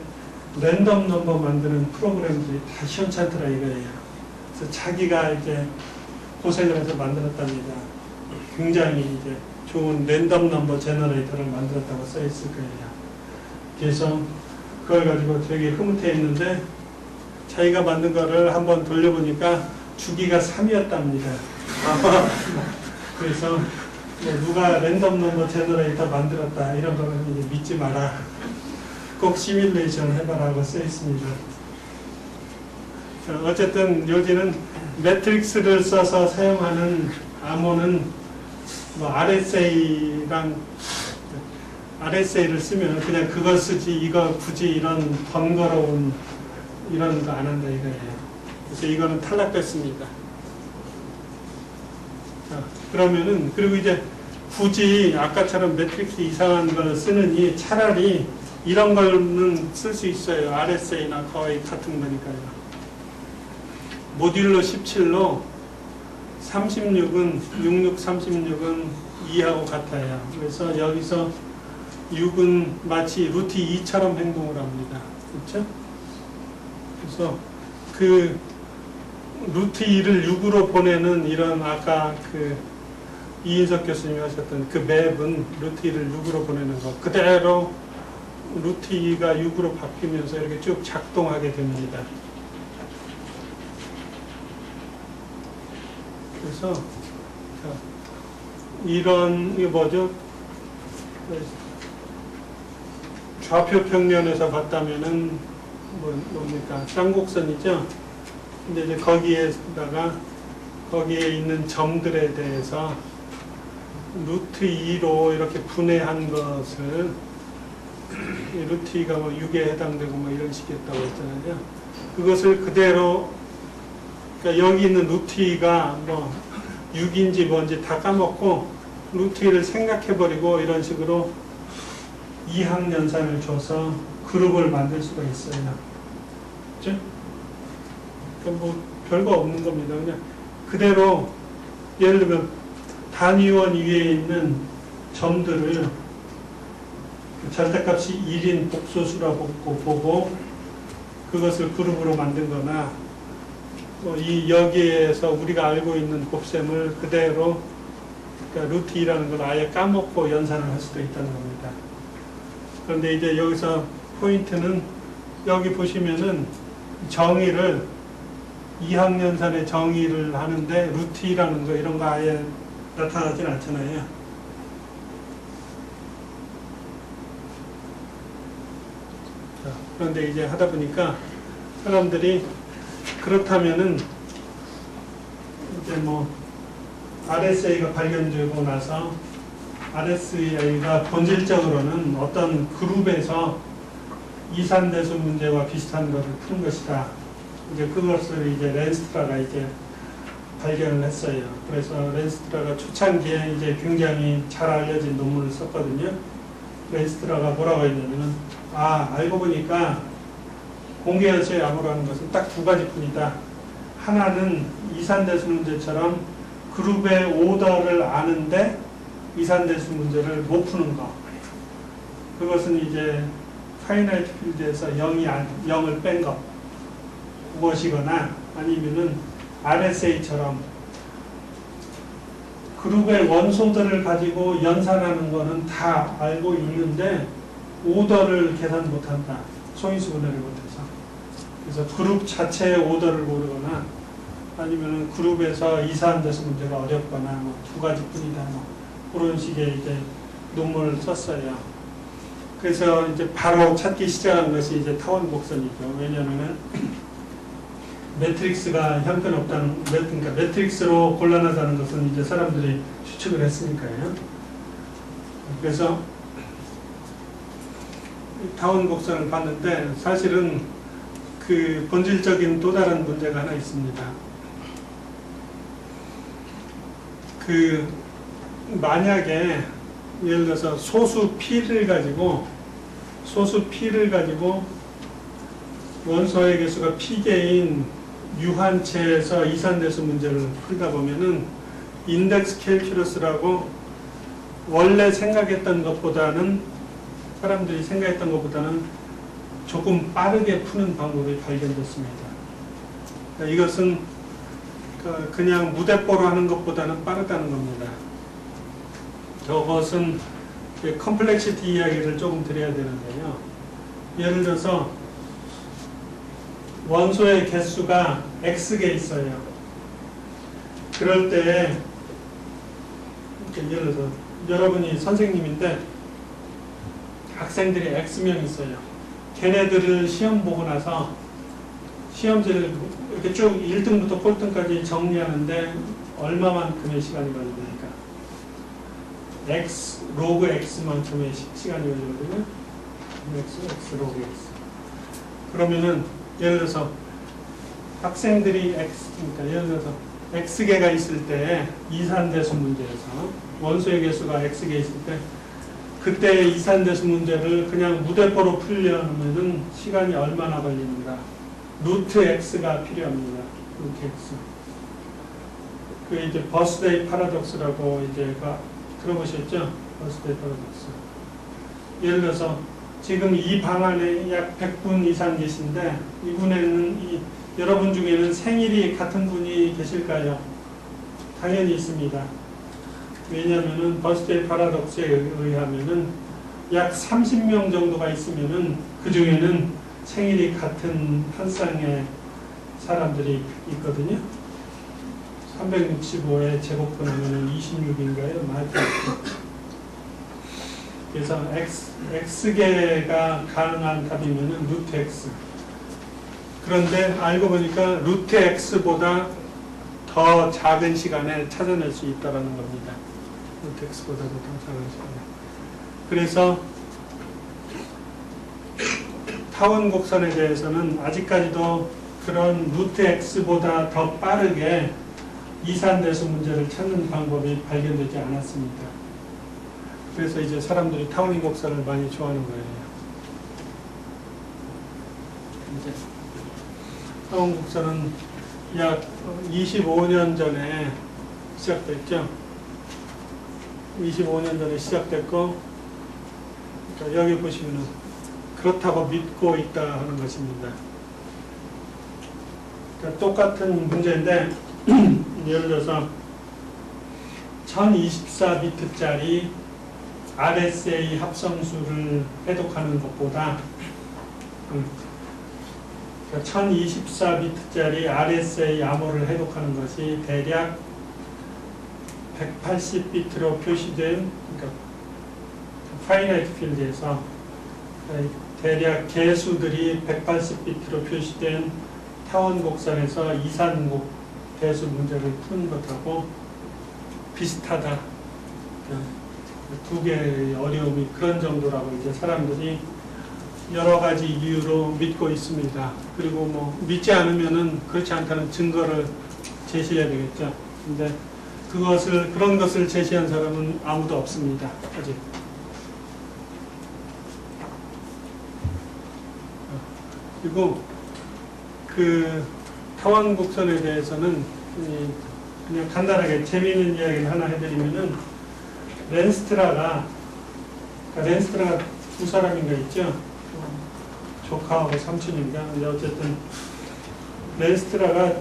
랜덤 넘버 만드는 프로그램들이 다 시원찮더라 이거예요. 그래서 자기가 이제 고생을 해서 만들었답니다. 굉장히 이제 좋은 랜덤 넘버 제너레이터를 만들었다고 써 있을 거예요. 그래서 그걸 가지고 되게 흐뭇해 있는데 자기가 만든 거를 한번 돌려보니까 주기가 3이었답니다. 그래서 누가 랜덤 넘버 제너레이터 만들었다 이런 거는 이제 믿지 마라. 꼭 시뮬레이션 해봐라고 써 있습니다. 어쨌든 요지는 매트릭스를 써서 사용하는 암호는 뭐 RSA를 쓰면 그냥 그걸 쓰지 이거 굳이 이런 번거로운 이런 거 안 한다 이거예요. 그래서 이거는 탈락됐습니다. 자, 그러면은 그리고 이제 굳이 아까처럼 매트릭스 이상한 걸 쓰느니 차라리 이런 거는 쓸 수 있어요. RSA나 거의 같은 거니까요. 모듈로 17로 6636은 2하고 같아요. 그래서 여기서 6은 마치 루트 2처럼 행동을 합니다. 그렇죠? 그래서 그 루트 2를 6으로 보내는 이런 아까 그 이인석 교수님이 하셨던 그 맵은 루트 2를 6으로 보내는 거 그대로 루트 2가 6으로 바뀌면서 이렇게 쭉 작동하게 됩니다. 그래서 이게 뭐죠? 좌표 평면에서 봤다면은 뭡니까? 쌍곡선이죠. 근데 이제 거기에 있는 점들에 대해서 루트 2로 이렇게 분해한 것을 루트 2가 뭐 6에 해당되고 뭐 이런 식이었다고 했잖아요. 그것을 그대로 그러니까 여기 있는 루트 2가 뭐 6인지 뭔지 다 까먹고 루트 2를 생각해버리고 이런 식으로 이항연산을 줘서 그룹을 만들 수가 있어요. 그렇죠? 그러니까 뭐 별거 없는 겁니다. 그냥 그대로 예를 들면 단위원 위에 있는 점들을 절대값이 1인 복소수라고 보고 그것을 그룹으로 만든 거나 여기에서 우리가 알고 있는 곱셈을 그대로 그러니까 루트 2라는 걸 아예 까먹고 연산을 할 수도 있다는 겁니다. 그런데 이제 여기서 포인트는 여기 보시면은 정의를 이항연산의 정의를 하는데 루트 2라는 거 이런 거 아예 나타나진 않잖아요. 그런데 이제 하다 보니까 사람들이 그렇다면은 이제 뭐 RSA가 발견되고 나서 RSA가 본질적으로는 어떤 그룹에서 이산대수 문제와 비슷한 것을 푸는 것이다. 이제 그것을 이제 렌스트라가 이제 발견을 했어요. 그래서 렌스트라가 초창기에 이제 굉장히 잘 알려진 논문을 썼거든요. 렌스트라가 뭐라고 했냐면은, 알고 보니까 공개연소의 암호라는 것은 딱 두 가지뿐이다. 하나는 이산대수 문제처럼 그룹의 오더를 아는데 이산대수 문제를 못 푸는 거. 그것은 이제 파이나이트 필드에서 0을 뺀 것. 무엇이거나 아니면은 RSA처럼 그룹의 원소들을 가지고 연산하는 거는 다 알고 있는데 오더를 계산 못한다. 소인수 분해를 못해서. 그래서 그룹 자체의 오더를 모르거나 아니면은 그룹에서 이산대수 문제가 어렵거나 뭐 두 가지뿐이다. 뭐 그런 식의 이제 논문을 썼어요. 그래서 이제 바로 찾기 시작한 것이 이제 타원 곡선이죠. 왜냐하면은 매트릭스가 형편없다는, 그러니까 매트릭스로 곤란하다는 것은 이제 사람들이 추측을 했으니까요. 그래서 타원 곡선을 봤는데 사실은 그 본질적인 또 다른 문제가 하나 있습니다. 그 만약에 예를 들어서 소수 P를 가지고 원소의 개수가 P개인 유한체에서 이산대수 문제를 풀다 보면은 인덱스 캘큘러스라고 원래 생각했던 것보다는 사람들이 생각했던 것보다는 조금 빠르게 푸는 방법이 발견됐습니다. 그러니까 이것은 그냥 무대뽀로 하는 것보다는 빠르다는 겁니다. 저것은 컴플렉시티 이야기를 조금 드려야 되는데요. 예를 들어서 원소의 개수가 X개 있어요. 그럴 때 예를 들어서 여러분이 선생님인데 학생들이 X명 있어요. 걔네들을 시험 보고 나서 시험지를 이렇게 쭉 1등부터 꼴등까지 정리하는데 얼마만큼의 시간이 걸립니까? X, 로그 X만큼의 시간이 걸리거든요. X, 로그 X. 그러면은 예를 들어서 학생들이 그러니까 예를 들어서 X개가 있을 때 이산대수 문제에서 원소의 개수가 X개 있을 때 그때 이산대수 문제를 그냥 무대뽀로 풀려면은 시간이 얼마나 걸리는가? 루트 X가 필요합니다. 루트 X. 그 이제 버스데이 파라독스라고 이제 들어보셨죠? 버스데이 파라독스. 예를 들어서 지금 이 방 안에 약 100분 이상 계신데 이분에는 여러분 중에는 생일이 같은 분이 계실까요? 당연히 있습니다. 왜냐하면은 버스데이 파라독스에 의하면은 약 30명 정도가 있으면은 그 중에는 생일이 같은 한 쌍의 사람들이 있거든요. 365에 제곱분하면 26인가요? 맞죠? 그래서 X개가 가능한 답이면 루트 X. 그런데 알고 보니까 루트 X보다 더 작은 시간에 찾아낼 수 있다는 겁니다. 루트 X보다도 더 작은 시간에. 그래서 타원 곡선에 대해서는 아직까지도 그런 루트 X보다 더 빠르게 이산대수 문제를 찾는 방법이 발견되지 않았습니다. 그래서 이제 사람들이 타원 곡선을 많이 좋아하는 거예요. 이제 타원 곡선은 약 25년 전에 시작됐죠. 25년 전에 시작됐고, 그러니까 여기 보시면은 그렇다고 믿고 있다 하는 것입니다. 그러니까 똑같은 문제인데 예를 들어서 1024비트짜리 RSA 합성수를 해독하는 것보다 1024비트짜리 RSA 암호를 해독하는 것이 대략 180비트로 표시된, 그러니까 파이나이트 필드에서 대략 개수들이 180비트로 표시된 타원 곡선에서 이산곡 대수 문제를 푸는 것하고 비슷하다. 두 개의 어려움이 그런 정도라고 이제 사람들이 여러 가지 이유로 믿고 있습니다. 그리고 뭐 믿지 않으면은 그렇지 않다는 증거를 제시해야 되겠죠. 근데 그런 것을 제시한 사람은 아무도 없습니다. 아직. 그리고 그 타원 곡선에 대해서는 그냥 간단하게 재미있는 이야기를 하나 해드리면은 렌스트라가 두 사람인가 있죠. 조카하고 삼촌인가. 근데 어쨌든 렌스트라가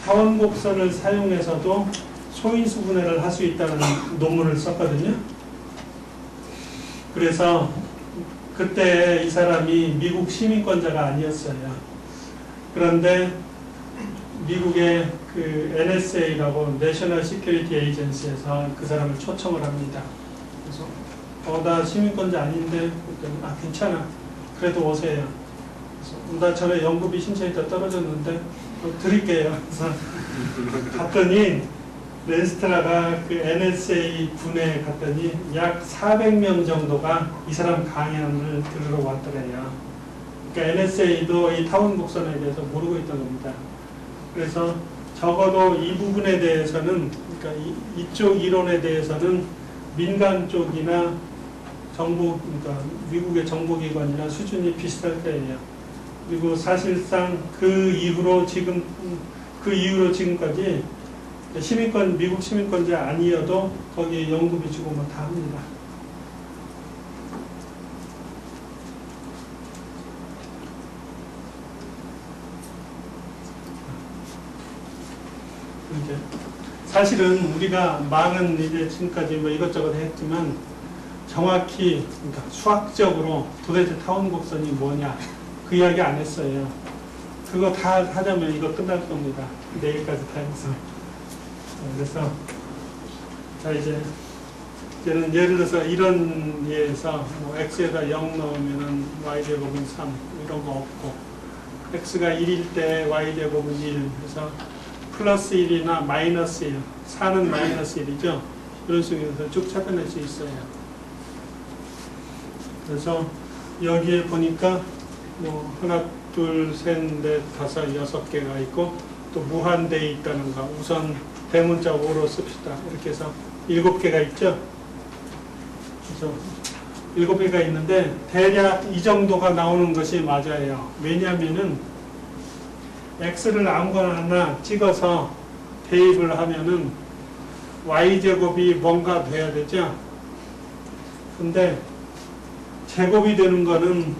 타원 곡선을 사용해서도 소인수 분해를 할 수 있다는 논문을 썼거든요. 그래서 그때 이 사람이 미국 시민권자가 아니었어요. 그런데 미국의 그 NSA라고 내셔널 시큐리티 에이전시에서 그 사람을 초청을 합니다. 그래서 나 시민권자 아닌데 괜찮아. 그래도 오세요. 그래서 나 전에 연구비 신청이 다 떨어졌는데 드릴게요. 그래서 갔더니 렌스트라가 그 NSA 군에 갔더니 약 400명 정도가 이 사람 강연을 들으러 왔더래요. 그러니까 NSA도 이 타원 곡선에 대해서 모르고 있던 겁니다. 그래서 적어도 이 부분에 대해서는, 그러니까 이쪽 이론에 대해서는 민간 쪽이나 정부, 그러니까 미국의 정보기관이나 수준이 비슷할 거예요. 그리고 사실상 그 이후로 지금까지 미국 시민권자 아니어도 거기에 연구비 주고 뭐 다 합니다. 이제 사실은 우리가 많은 이제 지금까지 뭐 이것저것 했지만 정확히 그러니까 수학적으로 도대체 타원 곡선이 뭐냐 그 이야기 안 했어요. 그거 다 하자면 이거 끝날 겁니다. 내일까지 다 해서. 그래서 자 이제는 예를 들어서 이런 예에서 뭐 x에다 0 넣으면은 y제곱은 3 이런 거 없고 x가 1일 때 y제곱은 1 그래서 플러스 1이나 마이너스 1 4는 마이너스 1이죠. 이런 식으로 쭉 찾아낼 수 있어요. 그래서 여기에 보니까 뭐 하나 둘 셋 넷 다섯 6개가 있고 또 무한대에 있다는 거 우선 대문자 5로 씁시다. 이렇게 해서 7개가 있죠. 그래서 7개가 있는데 대략 이 정도가 나오는 것이 맞아요. 왜냐하면은 x를 아무거나 하나 찍어서 대입을 하면은 y제곱이 뭔가 돼야 되죠. 근데 제곱이 되는 거는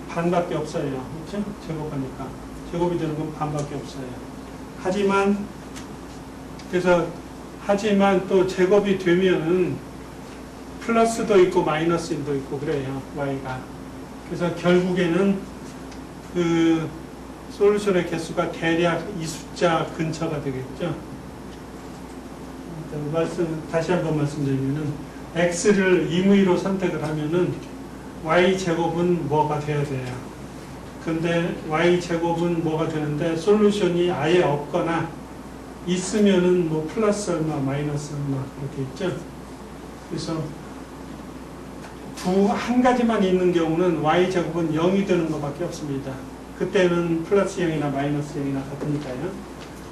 반밖에 없어요. 그렇죠? 제곱하니까. 제곱이 되는 건 반밖에 없어요. 하지만 또 제곱이 되면은 플러스도 있고 마이너스 1도 있고 그래요. y가. 그래서 결국에는 그 솔루션의 개수가 대략 이 숫자 근처가 되겠죠. 다시 한번 말씀드리면은 x를 임의로 선택을 하면은 y제곱은 뭐가 돼야 돼요. 근데 y제곱은 뭐가 되는데 솔루션이 아예 없거나 있으면은 뭐 플러스 얼마 마이너스 얼마 그렇게 있죠. 그래서 한 가지만 있는 경우는 y제곱은 0이 되는 것밖에 없습니다. 그때는 플러스 0이나 마이너스 0이나 같으니까요.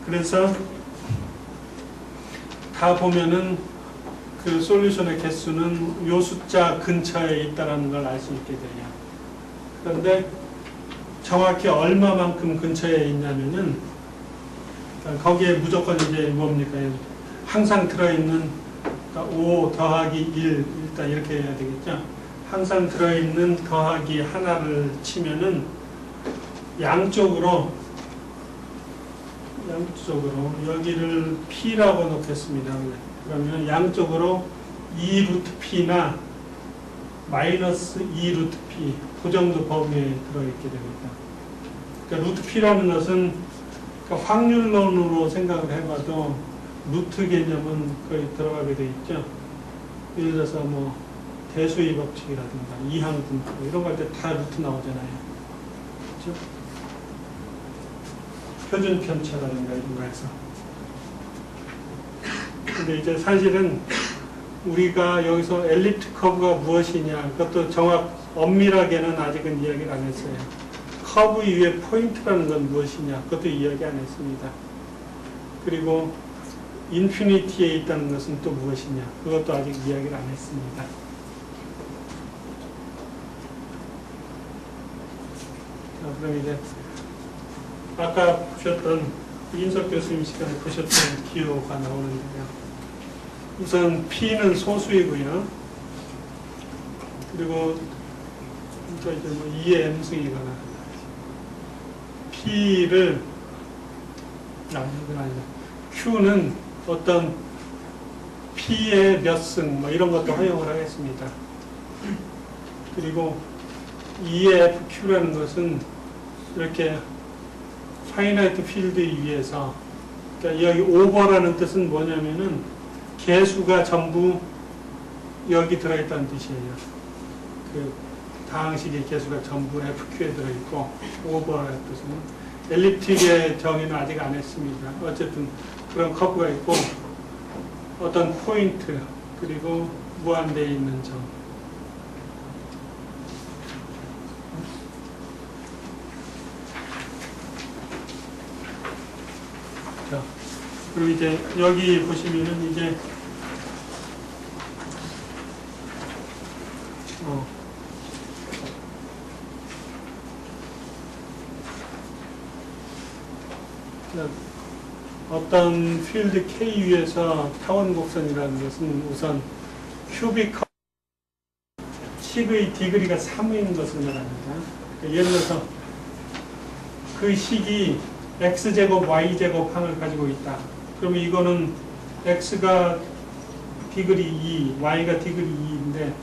그래서 다 보면은 그 솔루션의 개수는 요 숫자 근처에 있다는 걸 알 수 있게 돼요. 그런데 정확히 얼마만큼 근처에 있냐면은 거기에 무조건 이제 뭡니까? 항상 들어있는 5 더하기 1 일단 이렇게 해야 되겠죠. 항상 들어있는 더하기 하나를 치면은 양쪽으로 여기를 P라고 놓겠습니다. 그러면 양쪽으로 2루트 P나 마이너스 2루트 P 그 정도 범위에 들어있게 됩니다. 그러니까 루트 P라는 것은 그러니까 확률론으로 생각을 해봐도 루트 개념은 거의 들어가게 돼 있죠. 예를 들어서 뭐 대수의 법칙이라든가 이항분 이런 거 할 때 다 루트 나오잖아요. 그렇죠? 표준 편차라든가 이런 거 해서. 근데 이제 사실은 우리가 여기서 엘립트 커브가 무엇이냐, 그것도 엄밀하게는 아직은 이야기를 안 했어요. 커브 위에 포인트라는 건 무엇이냐, 그것도 이야기 안 했습니다. 그리고 인피니티에 있다는 것은 또 무엇이냐? 그것도 아직 이야기를 안 했습니다. 자, 그럼 이제 아까 보셨던 이인석 교수님 시간에 보셨던 기호가 나오는데요. 우선 P는 소수이고요. 그리고 이제 뭐 2의 m승이거나 P를 이건 아니죠. Q는 어떤 P의 몇 승, 뭐 이런 것도 허용을 하겠습니다. 그리고 EFQ라는 것은 이렇게 파이나이트 필드 위에서, 그러니까 여기 오버라는 뜻은 뭐냐면은 개수가 전부 여기 들어있다는 뜻이에요. 그 다항식의 개수가 전부 FQ에 들어있고, 오버라는 뜻은 엘립틱의 정의는 아직 안 했습니다. 어쨌든 그런 커브가 있고 어떤 포인트 그리고 무한대에 있는 점. 자, 그리고 이제 여기 보시면은 이제 어떤 필드 K 위에서 타원 곡선이라는 것은 우선 큐빅 식의 디그리가 3인 것을 말합니다. 예를 들어서 그 식이 x제곱, y제곱 항을 가지고 있다. 그러면 이거는 x가 디그리 2, y가 디그리 2인데